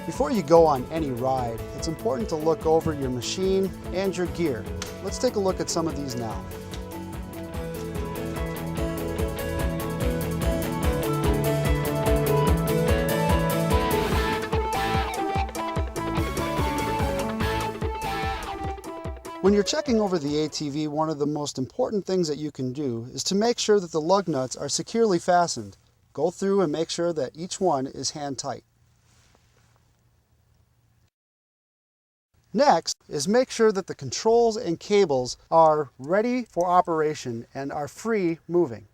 Before you go on any ride, it's important to look over your machine and your gear. Let's take a look at some of these now. When you're checking over the ATV, one of the most important things that you can do is to make sure that the lug nuts are securely fastened. Go through and make sure that each one is hand tight. Next is make sure that the controls and cables are ready for operation and are free moving.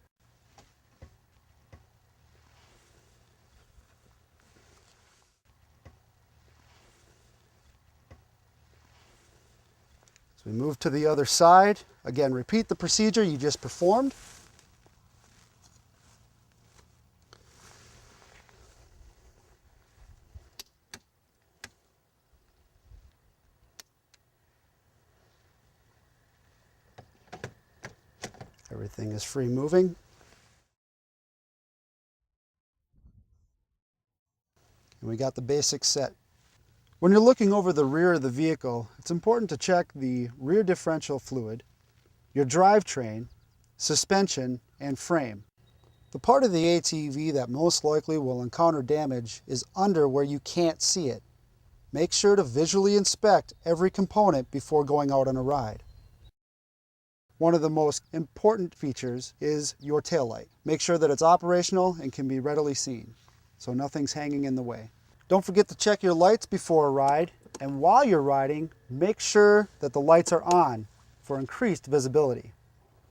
As we move to the other side, again, repeat the procedure you just performed. Everything is free moving. And we got the basics set. When you're looking over the rear of the vehicle, it's important to check the rear differential fluid, your drivetrain, suspension, and frame. The part of the ATV that most likely will encounter damage is under where you can't see it. Make sure to visually inspect every component before going out on a ride. One of the most important features is your taillight. Make sure that it's operational and can be readily seen, so nothing's hanging in the way. Don't forget to check your lights before a ride, and while you're riding, make sure that the lights are on for increased visibility.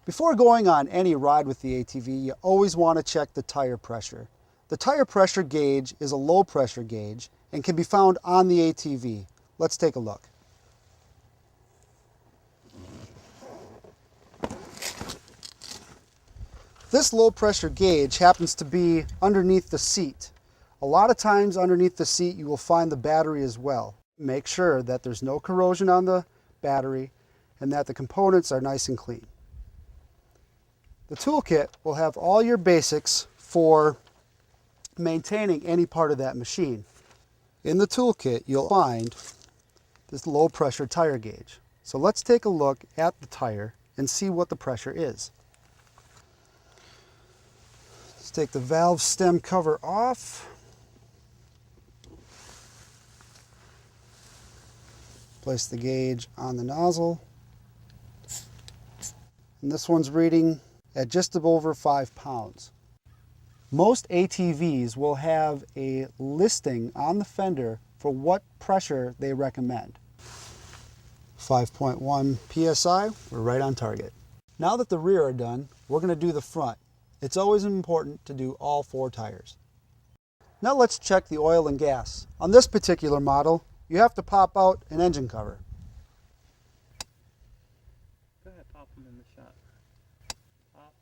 Before going on any ride with the ATV, you always want to check the tire pressure. The tire pressure gauge is a low pressure gauge and can be found on the ATV. Let's take a look. This low pressure gauge happens to be underneath the seat. A lot of times underneath the seat you will find the battery as well. Make sure that there's no corrosion on the battery and that the components are nice and clean. The toolkit will have all your basics for maintaining any part of that machine. In the toolkit you'll find this low pressure tire gauge. So let's take a look at the tire and see what the pressure is. Let's take the valve stem cover off. Place the gauge on the nozzle. And this one's reading at just over 5 pounds. Most ATVs will have a listing on the fender for what pressure they recommend. 5.1 psi, we're right on target. Now that the rear are done, we're going to do the front. It's always important to do all 4 tires. Now let's check the oil and gas. On this particular model, you have to pop out an engine cover. Go ahead, pop them in the shot. Pop.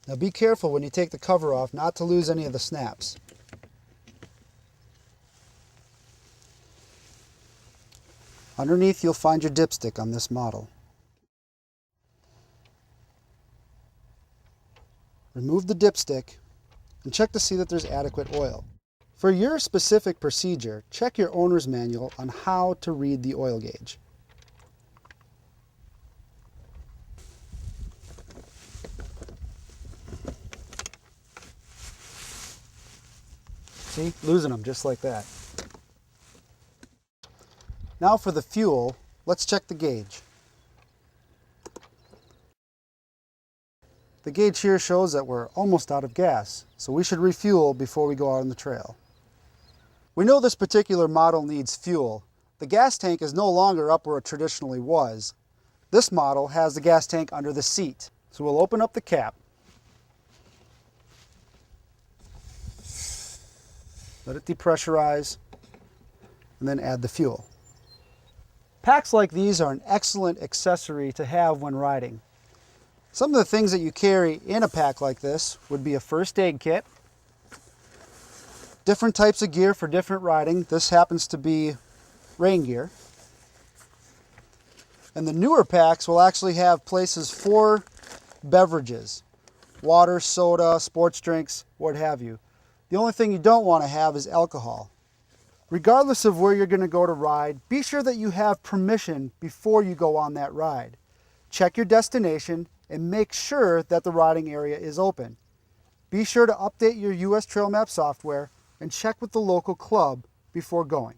Now be careful when you take the cover off not to lose any of the snaps. Underneath you'll find your dipstick on this model. Remove the dipstick and check to see that there's adequate oil. For your specific procedure, check your owner's manual on how to read the oil gauge. See, losing them just like that. Now for the fuel, let's check the gauge. The gauge here shows that we're almost out of gas, so we should refuel before we go out on the trail. We know this particular model needs fuel. The gas tank is no longer up where it traditionally was. This model has the gas tank under the seat. So we'll open up the cap. Let it depressurize, and then add the fuel. Packs like these are an excellent accessory to have when riding. Some of the things that you carry in a pack like this would be a first aid kit, different types of gear for different riding. This happens to be rain gear. And the newer packs will actually have places for beverages, water, soda, sports drinks, what have you. The only thing you don't want to have is alcohol. Regardless of where you're going to go to ride, be sure that you have permission before you go on that ride. Check your destination and make sure that the riding area is open. Be sure to update your US Trail Map software and check with the local club before going.